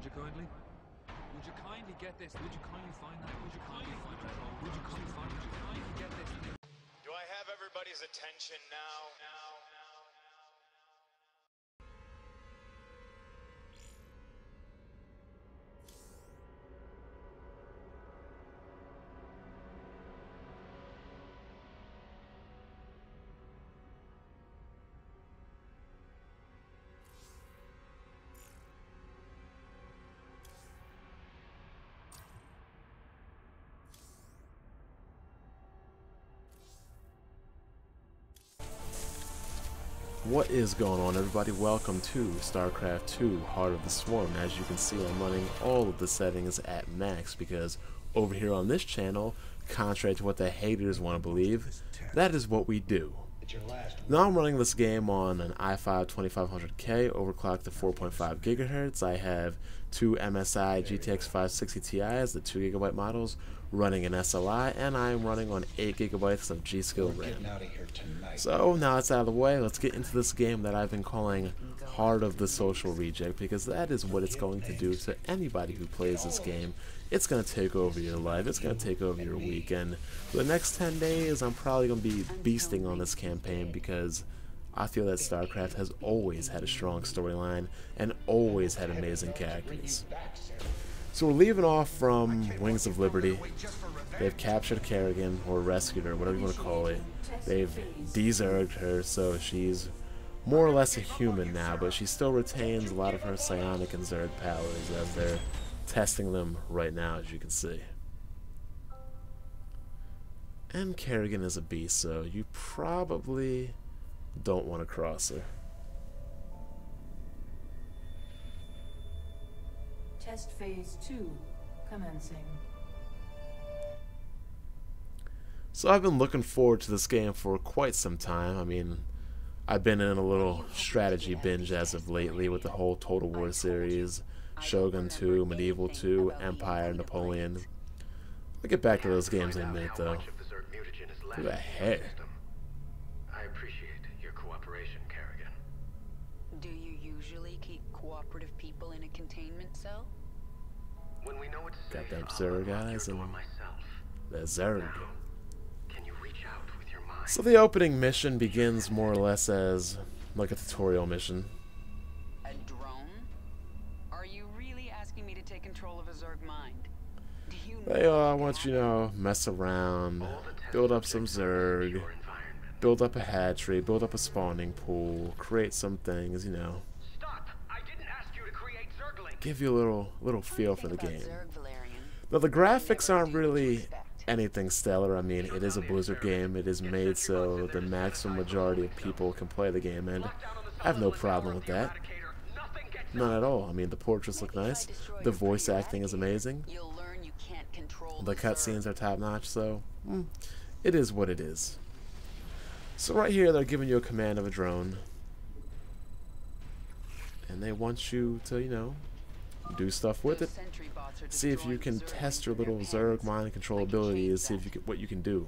you kindly? Would you kindly get this? Would you kindly find that? Would you kindly find that? Would you kindly find? Would you kindly get this? Do I have everybody's attention now? What is going on, everybody? Welcome to StarCraft 2 Heart of the Swarm. As you can see, I'm running all of the settings at max because over here on this channel, contrary to what the haters want to believe, that is what we do. Now I'm running this game on an i5 2500K overclocked to 4.5 GHz. I have two MSI GTX 560 Ti's, the 2GB models, running an SLI, and I'm running on 8GB of G-Skill RAM. So now it's out of the way, let's get into this game that I've been calling Heart of the Social Reject, because that is what it's going to do to anybody who plays this game. It's going to take over your life, it's going to take over your weekend. For the next 10 days, I'm probably going to be beasting on this campaign because I feel that StarCraft has always had a strong storyline and always had amazing characters. So we're leaving off from Wings of Liberty. They've captured Kerrigan, or rescued her, whatever you want to call it. They've de-zerged her, so she's more or less a human now, but she still retains a lot of her psionic and zerg powers as they're testing them right now, as you can see. And Kerrigan is a beast, so you probably don't want to cross her. Test phase 2 commencing. So I've been looking forward to this game for quite some time. I mean, I've been in a little strategy binge as of lately with the whole Total War series, Shogun 2, Medieval 2, Empire, Napoleon. We'll get back to those games in a minute, though. Look at that hair. I appreciate your cooperation, Kerrigan. Do you usually keep cooperative people in a containment cell? When we know it's safe, Got them I'll Zerg unlock guys your and door myself. the Zerg. Now, can you reach out with your mind? So the opening mission begins more or less as like a tutorial mission. A drone? Are you really asking me to take control of a Zerg mind? Do you They want you to mess around, build up some Zerg, build up a hatchery, build up a spawning pool, create some things, you know. Stop! I didn't ask you to create Zerglings. Give you a little feel for the game. Zerg, Valerian? Now the graphics aren't really anything stellar. I mean, it is a Blizzard game. It is made so the maximum majority of people can play the game, and I have no problem with that. None at all. I mean, the portraits look nice. The voice acting is amazing. You'll learn you can't control The cutscenes are top-notch, so it is what it is. So right here, they're giving you a command of a drone, and they want you to, you know, do stuff with it. See if you can test your little Zerg mind control abilities, see if you can, what you can do.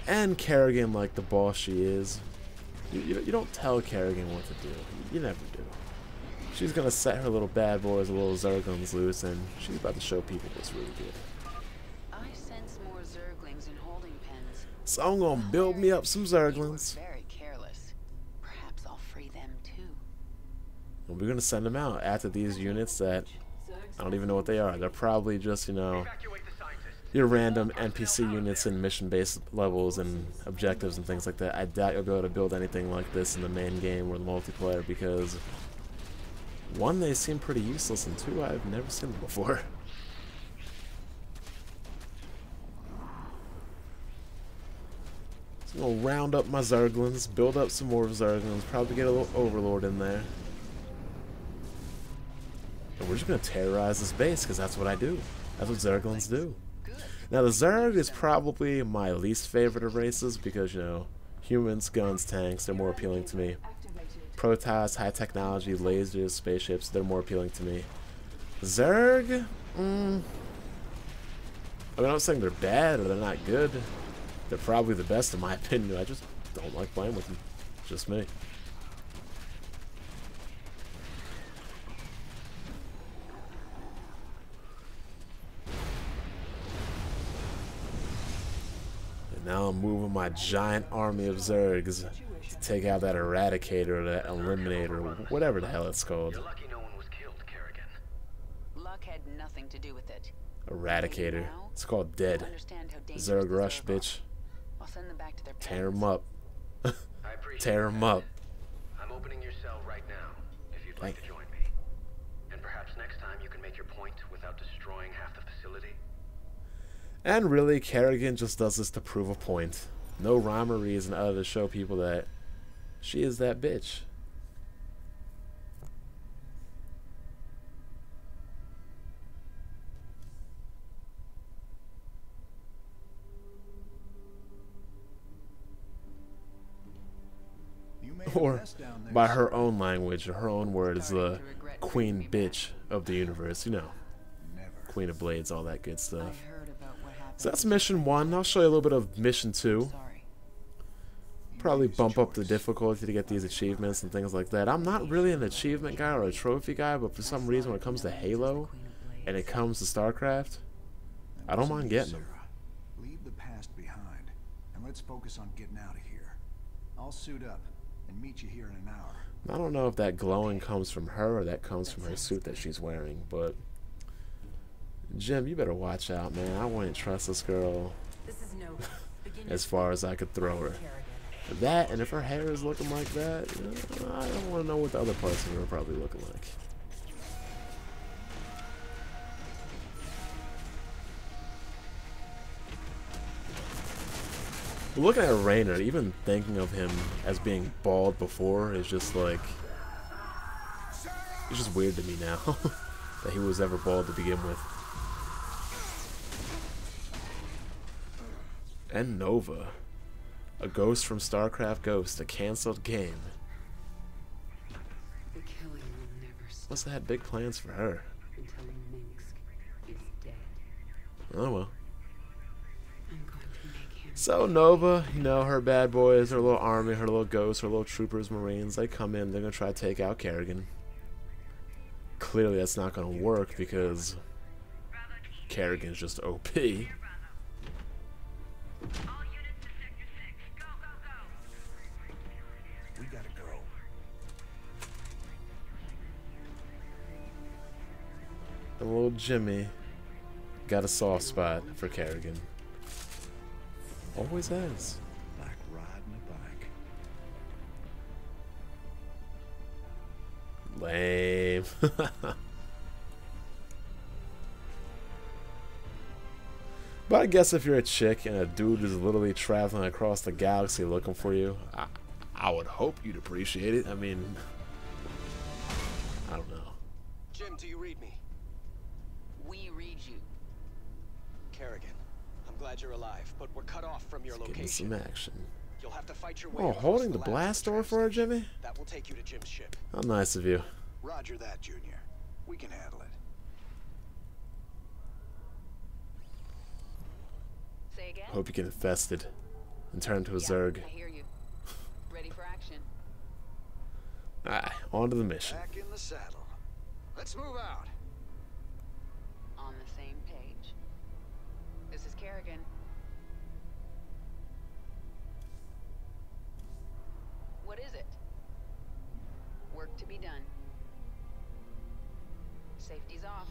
And Kerrigan, like the boss she is, you don't tell Kerrigan what to do. You never do. She's gonna set her little bad boys, little Zerglings loose, and she's about to show people what's really good. I sense more Zerglings in holding pens. So I'm gonna build me up some Zerglings, Very careless. Perhaps I'll free them too. and we're gonna send them out after these units that I don't even know what they are. They're probably just, you know, Evacuate the scientists. your random NPC units in mission-based levels and objectives and things like that. I doubt you'll be able to build anything like this in the main game or the multiplayer because, one, they seem pretty useless, and two, I've never seen them before. So I'm gonna round up my Zerglings, build up some more Zerglings, probably get a little Overlord in there. And we're just gonna terrorize this base, because that's what I do. That's what Zerglings do. Now the Zerg is probably my least favorite of races, because, you know, humans, guns, tanks, they're more appealing to me. Protoss, high technology, lasers, spaceships, they're more appealing to me. Zerg? I mean, I'm not saying they're bad or they're not good. They're probably the best in my opinion. I just don't like playing with them. Just me. Now I'm moving my giant army of Zergs to take out that Eradicator or that Eliminator, whatever the hell it's called. You're lucky no one was killed, Kerrigan. Luck had nothing to do with it. Eradicator. Now, It's called you Dead. understand how dangerous Zerg the Rush, Zerg are. bitch. I'll send them back to their Tear parents. 'em up. I appreciate Tear 'em that. up. I'm opening your cell right now, if you'd like to join me. And perhaps next time you can make your point without destroying half the facility. And really, Kerrigan just does this to prove a point. No rhyme or reason other to show people that she is that bitch. Or, by her own language, or her own words, the queen bitch of the universe, you know. Queen of Blades, all that good stuff. I heard about what happened. So that's mission 1. I'll show you a little bit of mission 2. Sorry. Probably bump up the difficulty to get these achievements and things like that. I'm not really an achievement guy or a trophy guy, but for some reason when it comes to Halo and it comes to StarCraft, I don't mind getting them. Leave the past behind and let's focus on getting out of here. I'll suit up and meet you here in an hour. I don't know if that glowing comes from her or that comes from her suit that she's wearing, but Jim, you better watch out, man. I wouldn't trust this girl This is Nova. Begin as far as I could throw her. That, and if her hair is looking like that, I don't want to know what the other parts of her are probably looking like. Looking at Raynor, even thinking of him as being bald before is just like, it's just weird to me now that he was ever bald to begin with. And Nova, a ghost from StarCraft Ghost, a cancelled game. The killing will never stop Must have had big plans for her. until Minsk is dead. Oh well. I'm going to make him. So Nova, you know, her bad boys, her little army, her little ghosts, her little troopers, marines, they come in, they're going to try to take out Kerrigan. Clearly that's not going to work because Kerrigan's just OP. We gotta go. And little Jimmy got a soft spot for Kerrigan. Always has. Like riding a bike. Lame. But I guess if you're a chick and a dude is literally traveling across the galaxy looking for you, I would hope you'd appreciate it. I mean, I don't know. Jim, do you read me? We read you. Kerrigan, I'm glad you're alive, but we're cut off from your Getting location. some action. You'll have to fight your way Oh, across holding the labs blast to door for her, Trav Jimmy? That will take you to Jim's ship. How nice of you. Roger that, Junior. We can handle it. Say again? Hope you get infested and turn into a Yeah, Zerg. I hear you. Ready for action. Alright, on to the mission. Back in the saddle. Let's move out. On the same page. This is Kerrigan. What is it? Work to be done. Safety's off.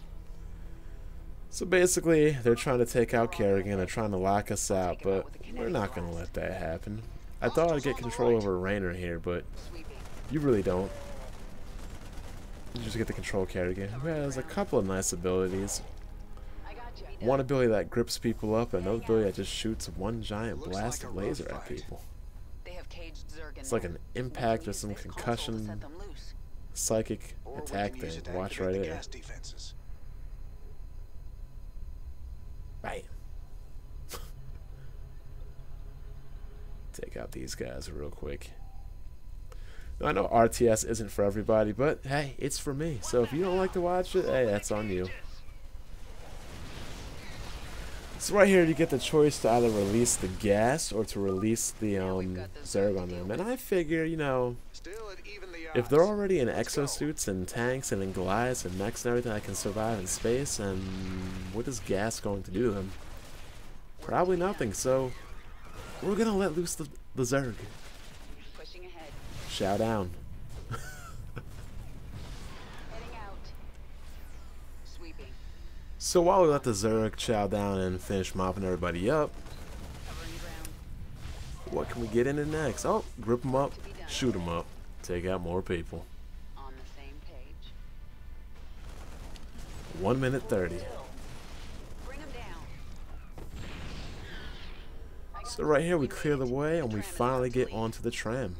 So basically, they're trying to take out Kerrigan, they're trying to lock us out, but we're not going to let that happen. I thought I'd get control over Raynor here, but Sweeping. you really don't. You just get to control Kerrigan, who has a couple of nice abilities. I got you. One ability that grips people up, and another ability that just shoots one giant Looks blast like of a rough laser at fight. people. They have caged Zerg in It's like there. an We impact can or use some this console to concussion set them loose. psychic Or we attack can use thing. it to Watch activate right the there. gas defenses. Bam. Take out these guys real quick. Now, I know RTS isn't for everybody, but hey, it's for me. So if you don't like to watch it, hey, that's on you. So right here, you get the choice to either release the gas or to release the Zerg on them. And I figure, you know, Still at even the if they're odds. already in Let's go. exosuits and tanks and in Goliaths and mechs and everything that can survive in space, and what is gas going to do to them? Probably nothing. So We're gonna let loose the Zerg. Pushing ahead. Chow down. Heading out. Sweeping. So while we let the Zerg chow down and finish mopping everybody up, Covering ground. what can we get into next? Oh, grip them up, shoot them up, take out more people. On the same page. 1 minute 30. Bring them down. So right here we clear the way and we finally get onto the tram.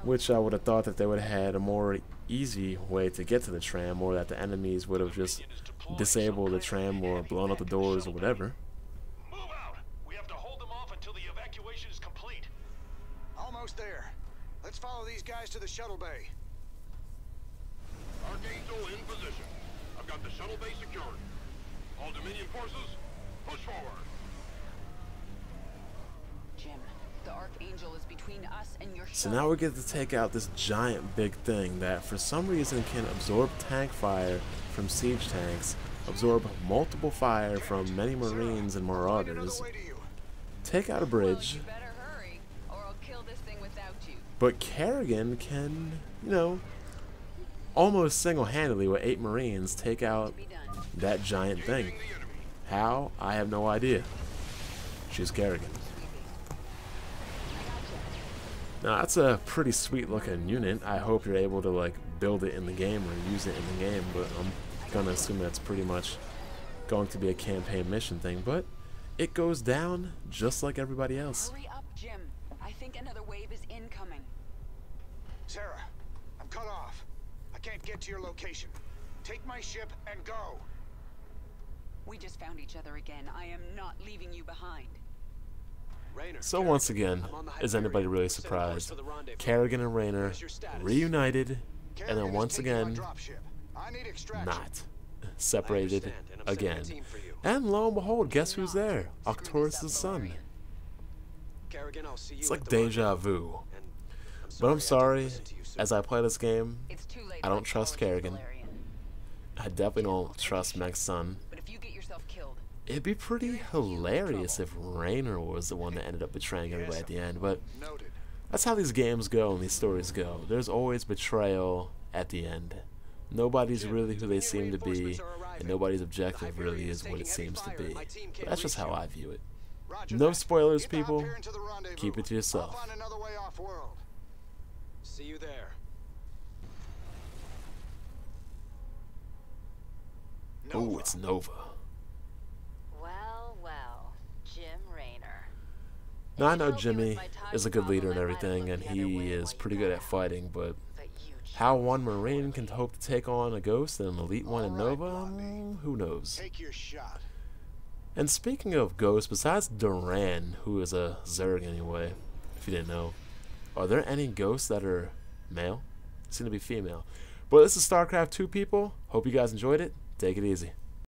Which I would have thought that they would have had a more easy way to get to the tram, or that the enemies would have just disabled the tram or blown up the doors or whatever. Move out! We have to hold them off until the evacuation is complete. Almost there. Let's follow these guys to the shuttle bay. Archangel in position. I've got the shuttle bay secured. All Dominion forces, push forward. Jim, the Archangel is between us and your So shuttle. now we get to take out this giant big thing that for some reason can absorb tank fire from siege tanks, absorb multiple fire from many Marines and Marauders, take out a bridge, You better hurry, or I'll kill this thing without you. but Kerrigan can, you know, almost single-handedly with 8 Marines take out Be done. that giant thing. How? I have no idea. She's Kerrigan. Now that's a pretty sweet looking unit. I hope you're able to like build it in the game or use it in the game, but I'm gonna assume that's pretty much going to be a campaign mission thing, but it goes down just like everybody else. Hurry up, Jim. I think another wave is incoming. Sarah, I'm cut off. I can't get to your location. Take my ship and go. We just found each other again. I am not leaving you behind. Raynor, So once again, I'm on the is Hyperion. anybody really Setting course surprised? for the rendezvous. Kerrigan and Raynor Where's your status? reunited, and Kerrigan then is once taking my again dropship. I need extraction. not separated I understand, and I'm sending a again. team for you. And lo and behold, guess who's there? Arcturus' son. Kerrigan, I'll see you It's at like the deja rendezvous. vu. And But I'm I didn't sorry, listen to you, sir. as I play this game, It's too late. I for don't trust apologies, Kerrigan. Valerian. I definitely don't trust Meg's son. But if you get yourself killed, It'd be pretty hilarious if Raynor was the one that ended up betraying everybody at the end, but Noted. that's how these games go and these stories go. There's always betrayal at the end. Nobody's really who they seem to be, and nobody's objective really is what it seems to be. But that's just how I view it. Roger No that. spoilers, Get the people. Hyperion to the rendezvous. Keep it to yourself. I'll find another way off world. See you there. Oh, Nova. it's Nova. Well, Jim Raynor. Now I know Jimmy is a good leader and everything, and he is pretty good at fighting, but But you how one Marine can hope to take on a Ghost and an elite one in All right, Nova, Blondie. who knows? Take your shot. And speaking of Ghosts, besides Duran, who is a Zerg anyway, if you didn't know, are there any Ghosts that are male? Seem to be female. But this is StarCraft 2, people. Hope you guys enjoyed it. Take it easy.